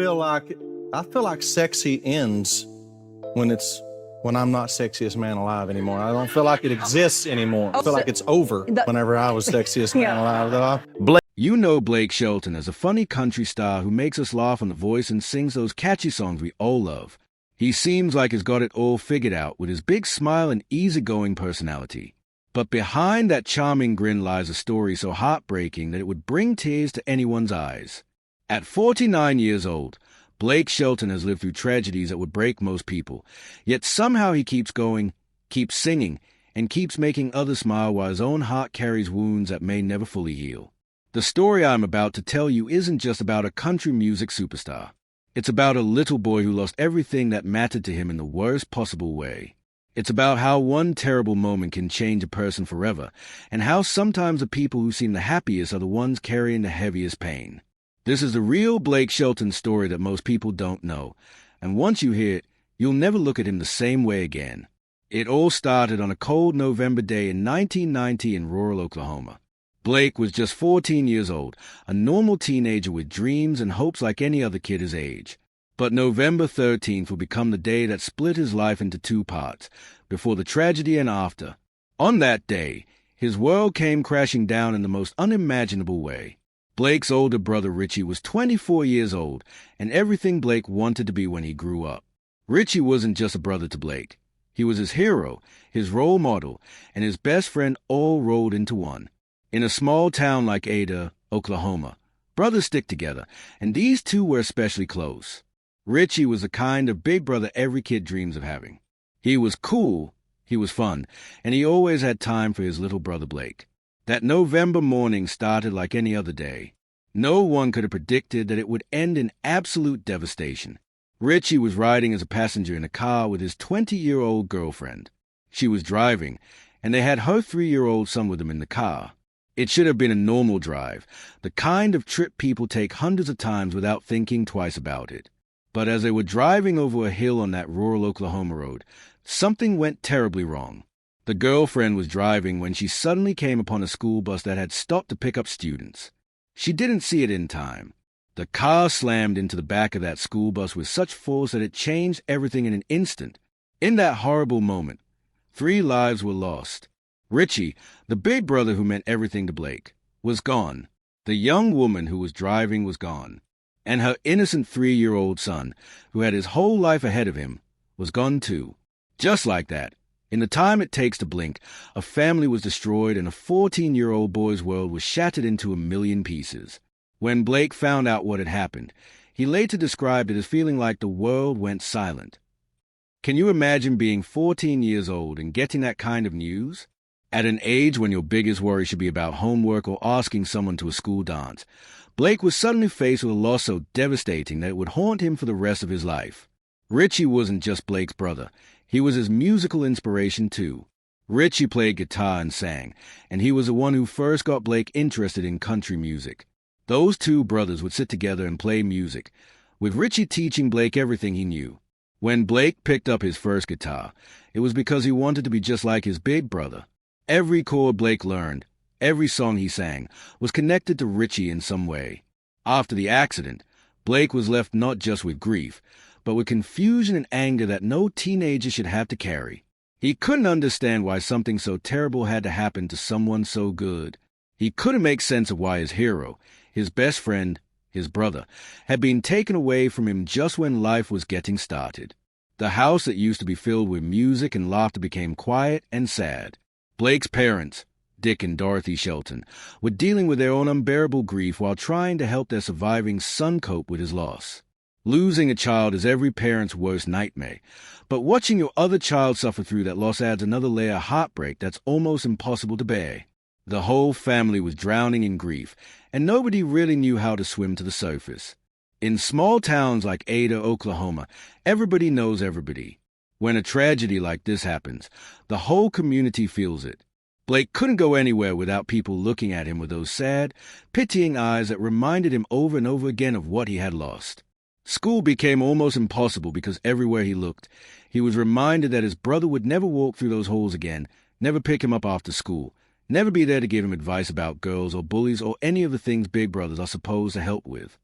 feel like sexy ends when I'm not sexiest man alive anymore. I don't feel like it exists anymore. I feel like it's over whenever I was sexiest man alive. You know Blake Shelton as a funny country star who makes us laugh on The Voice and sings those catchy songs we all love. He seems like he's got it all figured out with his big smile and easygoing personality. But behind that charming grin lies a story so heartbreaking that it would bring tears to anyone's eyes. At 49 years old, Blake Shelton has lived through tragedies that would break most people, yet somehow he keeps going, keeps singing, and keeps making others smile while his own heart carries wounds that may never fully heal. The story I'm about to tell you isn't just about a country music superstar. It's about a little boy who lost everything that mattered to him in the worst possible way. It's about how one terrible moment can change a person forever, and how sometimes the people who seem the happiest are the ones carrying the heaviest pain. This is the real Blake Shelton story that most people don't know, and once you hear it, you'll never look at him the same way again. It all started on a cold November day in 1990 in rural Oklahoma. Blake was just 14 years old, a normal teenager with dreams and hopes like any other kid his age. But November 13th would become the day that split his life into two parts, before the tragedy and after. On that day, his world came crashing down in the most unimaginable way. Blake's older brother Richie was 24 years old, and everything Blake wanted to be when he grew up. Richie wasn't just a brother to Blake. He was his hero, his role model, and his best friend all rolled into one. In a small town like Ada, Oklahoma, brothers stick together, and these two were especially close. Richie was the kind of big brother every kid dreams of having. He was cool, he was fun, and he always had time for his little brother Blake. That November morning started like any other day. No one could have predicted that it would end in absolute devastation. Richie was riding as a passenger in a car with his 20-year-old girlfriend. She was driving, and they had her 3-year-old son with them in the car. It should have been a normal drive, the kind of trip people take hundreds of times without thinking twice about it. But as they were driving over a hill on that rural Oklahoma road, something went terribly wrong. The girlfriend was driving when she suddenly came upon a school bus that had stopped to pick up students. She didn't see it in time. The car slammed into the back of that school bus with such force that it changed everything in an instant. In that horrible moment, 3 lives were lost. Richie, the big brother who meant everything to Blake, was gone. The young woman who was driving was gone. And her innocent 3-year-old son, who had his whole life ahead of him, was gone too. Just like that, in the time it takes to blink, a family was destroyed and a 14-year-old boy's world was shattered into a million pieces. When Blake found out what had happened, he later described it as feeling like the world went silent. Can you imagine being 14 years old and getting that kind of news? At an age when your biggest worry should be about homework or asking someone to a school dance, Blake was suddenly faced with a loss so devastating that it would haunt him for the rest of his life. Richie wasn't just Blake's brother. He was his musical inspiration, too. Richie played guitar and sang, and he was the one who first got Blake interested in country music. Those two brothers would sit together and play music, with Richie teaching Blake everything he knew. When Blake picked up his first guitar, it was because he wanted to be just like his big brother. Every chord Blake learned, every song he sang, was connected to Richie in some way. After the accident, Blake was left not just with grief, but with confusion and anger that no teenager should have to carry. He couldn't understand why something so terrible had to happen to someone so good. He couldn't make sense of why his hero, his best friend, his brother, had been taken away from him just when life was getting started. The house that used to be filled with music and laughter became quiet and sad. Blake's parents, Dick and Dorothy Shelton, were dealing with their own unbearable grief while trying to help their surviving son cope with his loss. Losing a child is every parent's worst nightmare, but watching your other child suffer through that loss adds another layer of heartbreak that's almost impossible to bear. The whole family was drowning in grief, and nobody really knew how to swim to the surface. In small towns like Ada, Oklahoma, everybody knows everybody. When a tragedy like this happens, the whole community feels it. Blake couldn't go anywhere without people looking at him with those sad, pitying eyes that reminded him over and over again of what he had lost. School became almost impossible because everywhere he looked, he was reminded that his brother would never walk through those halls again, never pick him up after school, never be there to give him advice about girls or bullies or any of the things big brothers are supposed to help with.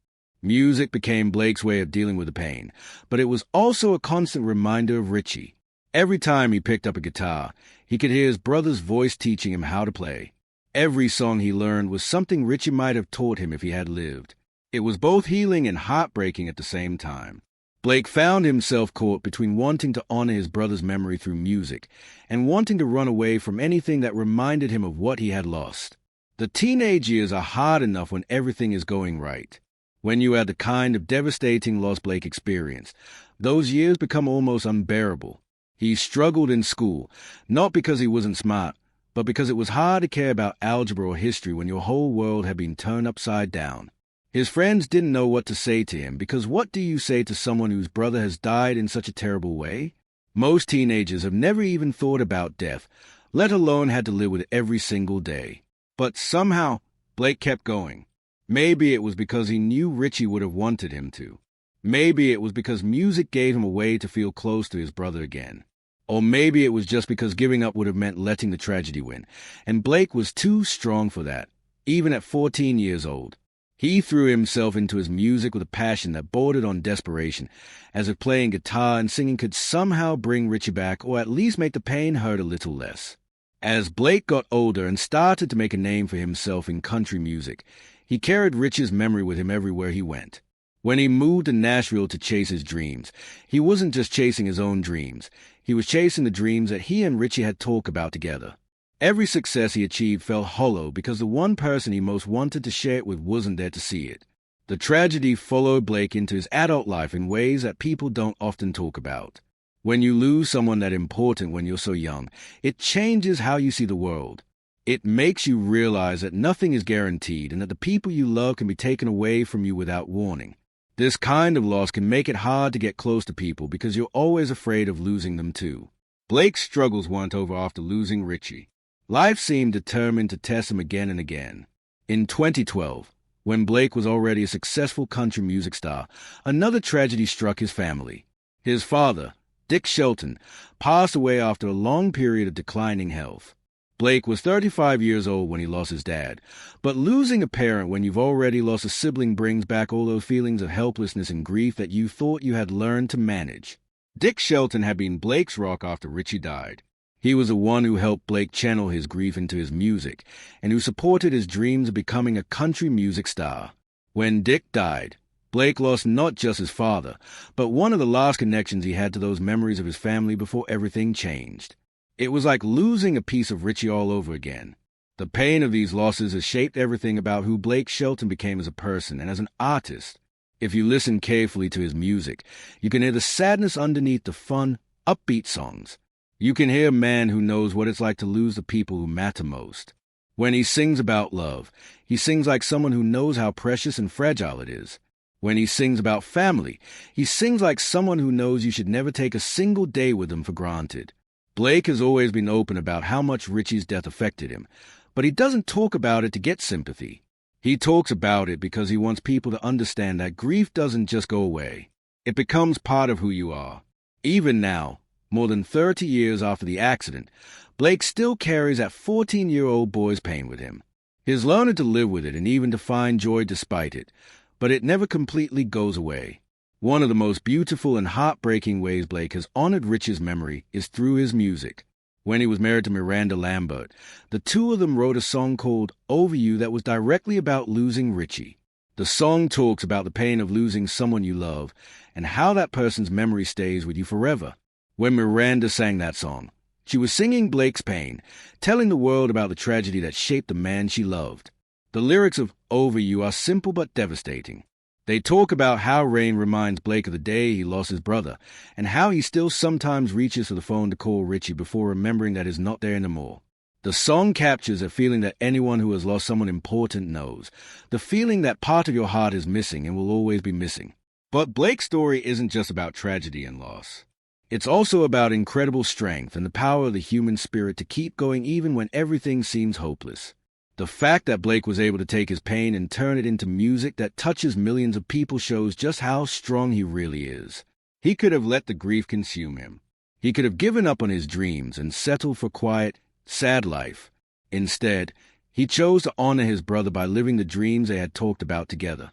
Music became Blake's way of dealing with the pain, but it was also a constant reminder of Richie. Every time he picked up a guitar, he could hear his brother's voice teaching him how to play. Every song he learned was something Richie might have taught him if he had lived. It was both healing and heartbreaking at the same time. Blake found himself caught between wanting to honor his brother's memory through music and wanting to run away from anything that reminded him of what he had lost. The teenage years are hard enough when everything is going right. When you had the kind of devastating loss Blake experienced, those years become almost unbearable. He struggled in school, not because he wasn't smart, but because it was hard to care about algebra or history when your whole world had been turned upside down. His friends didn't know what to say to him, because what do you say to someone whose brother has died in such a terrible way? Most teenagers have never even thought about death, let alone had to live with it every single day. But somehow, Blake kept going. Maybe it was because he knew Richie would have wanted him to. Maybe it was because music gave him a way to feel close to his brother again. Or maybe it was just because giving up would have meant letting the tragedy win, and Blake was too strong for that, even at 14 years old. He threw himself into his music with a passion that bordered on desperation, as if playing guitar and singing could somehow bring Richie back or at least make the pain hurt a little less. As Blake got older and started to make a name for himself in country music, he carried Richie's memory with him everywhere he went. When he moved to Nashville to chase his dreams, he wasn't just chasing his own dreams. He was chasing the dreams that he and Richie had talked about together. Every success he achieved felt hollow because the one person he most wanted to share it with wasn't there to see it. The tragedy followed Blake into his adult life in ways that people don't often talk about. When you lose someone that important when you're so young, it changes how you see the world. It makes you realize that nothing is guaranteed and that the people you love can be taken away from you without warning. This kind of loss can make it hard to get close to people because you're always afraid of losing them too. Blake's struggles weren't over after losing Richie. Life seemed determined to test him again and again. In 2012, when Blake was already a successful country music star, another tragedy struck his family. His father, Dick Shelton, passed away after a long period of declining health. Blake was 35 years old when he lost his dad, but losing a parent when you've already lost a sibling brings back all those feelings of helplessness and grief that you thought you had learned to manage. Dick Shelton had been Blake's rock after Richie died. He was the one who helped Blake channel his grief into his music, and who supported his dreams of becoming a country music star. When Dick died, Blake lost not just his father, but one of the last connections he had to those memories of his family before everything changed. It was like losing a piece of Richie all over again. The pain of these losses has shaped everything about who Blake Shelton became as a person and as an artist. If you listen carefully to his music, you can hear the sadness underneath the fun, upbeat songs. You can hear a man who knows what it's like to lose the people who matter most. When he sings about love, he sings like someone who knows how precious and fragile it is. When he sings about family, he sings like someone who knows you should never take a single day with them for granted. Blake has always been open about how much Richie's death affected him, but he doesn't talk about it to get sympathy. He talks about it because he wants people to understand that grief doesn't just go away. It becomes part of who you are. Even now, more than 30 years after the accident, Blake still carries that 14-year-old boy's pain with him. He's learned to live with it and even to find joy despite it, but it never completely goes away. One of the most beautiful and heartbreaking ways Blake has honored Richie's memory is through his music. When he was married to Miranda Lambert, the two of them wrote a song called Over You that was directly about losing Richie. The song talks about the pain of losing someone you love and how that person's memory stays with you forever. When Miranda sang that song, she was singing Blake's pain, telling the world about the tragedy that shaped the man she loved. The lyrics of Over You are simple but devastating. They talk about how rain reminds Blake of the day he lost his brother, and how he still sometimes reaches for the phone to call Richie before remembering that he's not there anymore. The song captures a feeling that anyone who has lost someone important knows, the feeling that part of your heart is missing and will always be missing. But Blake's story isn't just about tragedy and loss. It's also about incredible strength and the power of the human spirit to keep going even when everything seems hopeless. The fact that Blake was able to take his pain and turn it into music that touches millions of people shows just how strong he really is. He could have let the grief consume him. He could have given up on his dreams and settled for quiet, sad life. Instead, he chose to honor his brother by living the dreams they had talked about together.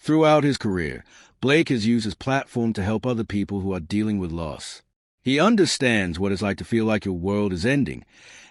Throughout his career, Blake has used his platform to help other people who are dealing with loss. He understands what it's like to feel like your world is ending,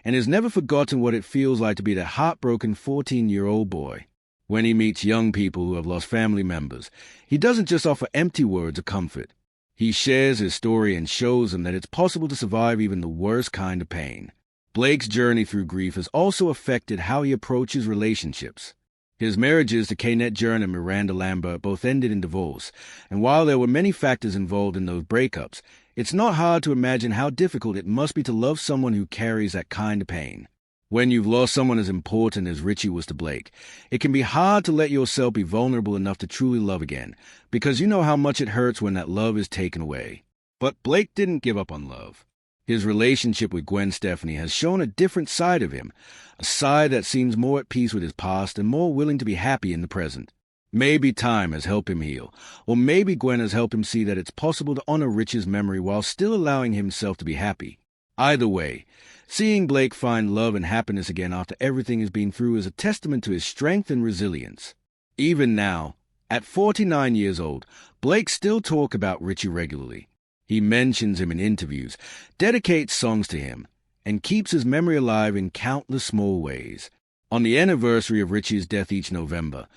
and has never forgotten what it feels like to be that heartbroken 14-year-old boy. When he meets young people who have lost family members, he doesn't just offer empty words of comfort. He shares his story and shows them that it's possible to survive even the worst kind of pain. Blake's journey through grief has also affected how he approaches relationships. His marriages to Kenneth Jern and Miranda Lambert both ended in divorce, and while there were many factors involved in those breakups, it's not hard to imagine how difficult it must be to love someone who carries that kind of pain. When you've lost someone as important as Richie was to Blake, it can be hard to let yourself be vulnerable enough to truly love again, because you know how much it hurts when that love is taken away. But Blake didn't give up on love. His relationship with Gwen Stefani has shown a different side of him, a side that seems more at peace with his past and more willing to be happy in the present. Maybe time has helped him heal, or maybe Gwen has helped him see that it's possible to honor Rich's memory while still allowing himself to be happy. Either way, seeing Blake find love and happiness again after everything he's been through is a testament to his strength and resilience. Even now, at 49 years old, Blake still talks about Richie regularly. He mentions him in interviews, dedicates songs to him, and keeps his memory alive in countless small ways. On the anniversary of Richie's death each November,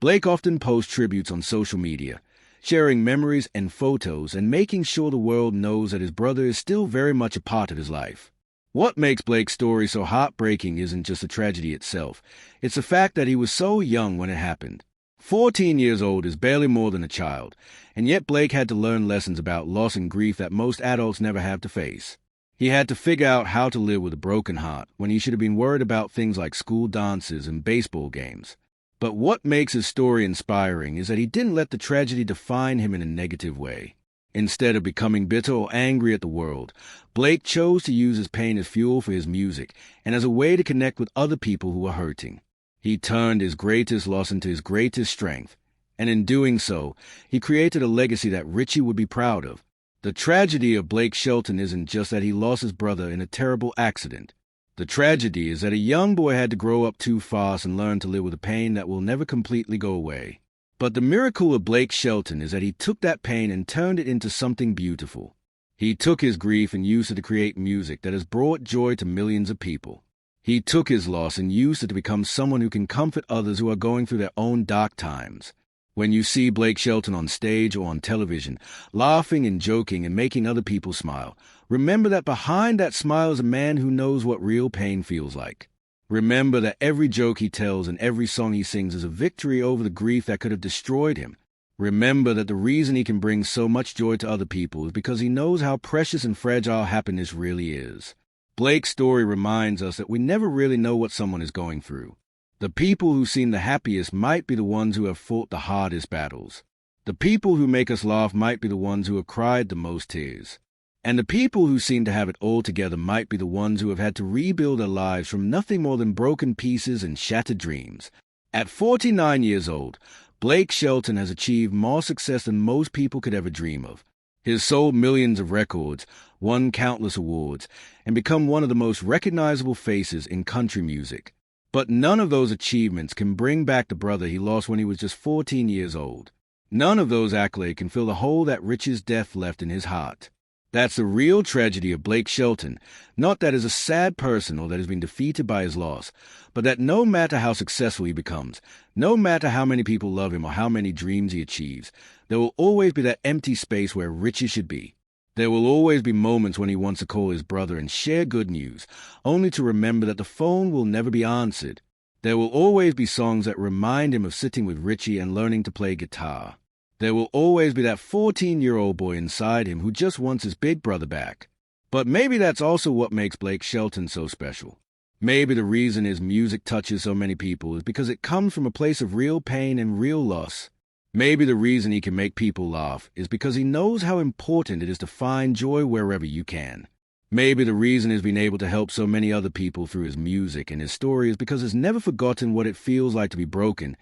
Blake often posts tributes on social media, sharing memories and photos and making sure the world knows that his brother is still very much a part of his life. What makes Blake's story so heartbreaking isn't just the tragedy itself, it's the fact that he was so young when it happened. 14 years old is barely more than a child, and yet Blake had to learn lessons about loss and grief that most adults never have to face. He had to figure out how to live with a broken heart when he should have been worried about things like school dances and baseball games. But what makes his story inspiring is that he didn't let the tragedy define him in a negative way. Instead of becoming bitter or angry at the world, Blake chose to use his pain as fuel for his music and as a way to connect with other people who were hurting. He turned his greatest loss into his greatest strength, and in doing so, he created a legacy that Richie would be proud of. The tragedy of Blake Shelton isn't just that he lost his brother in a terrible accident. The tragedy is that a young boy had to grow up too fast and learn to live with a pain that will never completely go away. But the miracle of Blake Shelton is that he took that pain and turned it into something beautiful. He took his grief and used it to create music that has brought joy to millions of people. He took his loss and used it to become someone who can comfort others who are going through their own dark times. When you see Blake Shelton on stage or on television, laughing and joking and making other people smile, remember that behind that smile is a man who knows what real pain feels like. Remember that every joke he tells and every song he sings is a victory over the grief that could have destroyed him. Remember that the reason he can bring so much joy to other people is because he knows how precious and fragile happiness really is. Blake's story reminds us that we never really know what someone is going through. The people who seem the happiest might be the ones who have fought the hardest battles. The people who make us laugh might be the ones who have cried the most tears. And the people who seem to have it all together might be the ones who have had to rebuild their lives from nothing more than broken pieces and shattered dreams. At 49 years old, Blake Shelton has achieved more success than most people could ever dream of. He has sold millions of records, won countless awards, and become one of the most recognizable faces in country music. But none of those achievements can bring back the brother he lost when he was just 14 years old. None of those accolades can fill the hole that Rich's death left in his heart. That's the real tragedy of Blake Shelton, not that he's a sad person or that he's been defeated by his loss, but that no matter how successful he becomes, no matter how many people love him or how many dreams he achieves, there will always be that empty space where Richie should be. There will always be moments when he wants to call his brother and share good news, only to remember that the phone will never be answered. There will always be songs that remind him of sitting with Richie and learning to play guitar. There will always be that 14-year-old boy inside him who just wants his big brother back. But maybe that's also what makes Blake Shelton so special. Maybe the reason his music touches so many people is because it comes from a place of real pain and real loss. Maybe the reason he can make people laugh is because he knows how important it is to find joy wherever you can. Maybe the reason he's been able to help so many other people through his music and his story is because he's never forgotten what it feels like to be broken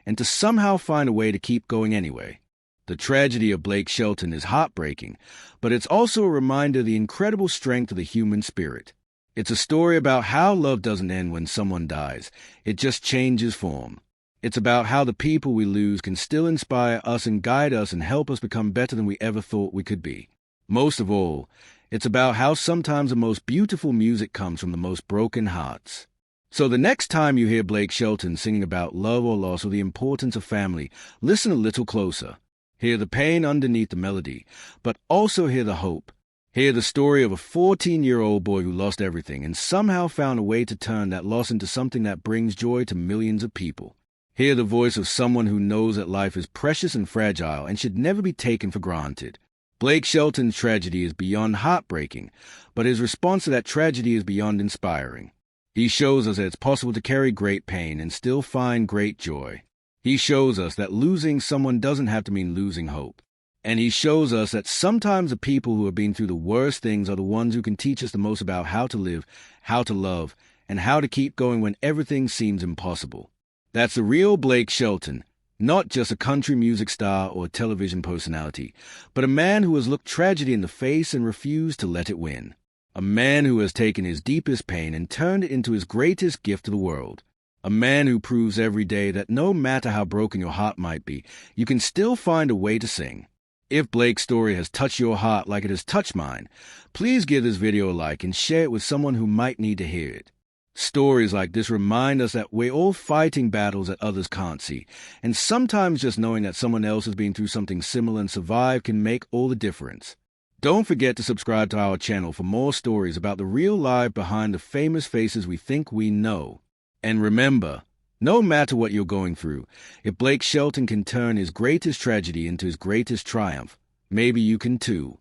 and to somehow find a way to keep going anyway. The tragedy of Blake Shelton is heartbreaking, but it's also a reminder of the incredible strength of the human spirit. It's a story about how love doesn't end when someone dies. It just changes form. It's about how the people we lose can still inspire us and guide us and help us become better than we ever thought we could be. Most of all, it's about how sometimes the most beautiful music comes from the most broken hearts. So the next time you hear Blake Shelton singing about love or loss or the importance of family, listen a little closer. Hear the pain underneath the melody, but also hear the hope. Hear the story of a 14-year-old boy who lost everything and somehow found a way to turn that loss into something that brings joy to millions of people. Hear the voice of someone who knows that life is precious and fragile and should never be taken for granted. Blake Shelton's tragedy is beyond heartbreaking, but his response to that tragedy is beyond inspiring. He shows us that it's possible to carry great pain and still find great joy. He shows us that losing someone doesn't have to mean losing hope. And he shows us that sometimes the people who have been through the worst things are the ones who can teach us the most about how to live, how to love, and how to keep going when everything seems impossible. That's the real Blake Shelton, not just a country music star or television personality, but a man who has looked tragedy in the face and refused to let it win. A man who has taken his deepest pain and turned it into his greatest gift to the world. A man who proves every day that no matter how broken your heart might be, you can still find a way to sing. If Blake's story has touched your heart like it has touched mine, please give this video a like and share it with someone who might need to hear it. Stories like this remind us that we're all fighting battles that others can't see, and sometimes just knowing that someone else has been through something similar and survived can make all the difference. Don't forget to subscribe to our channel for more stories about the real life behind the famous faces we think we know. And remember, no matter what you're going through, if Blake Shelton can turn his greatest tragedy into his greatest triumph, maybe you can too.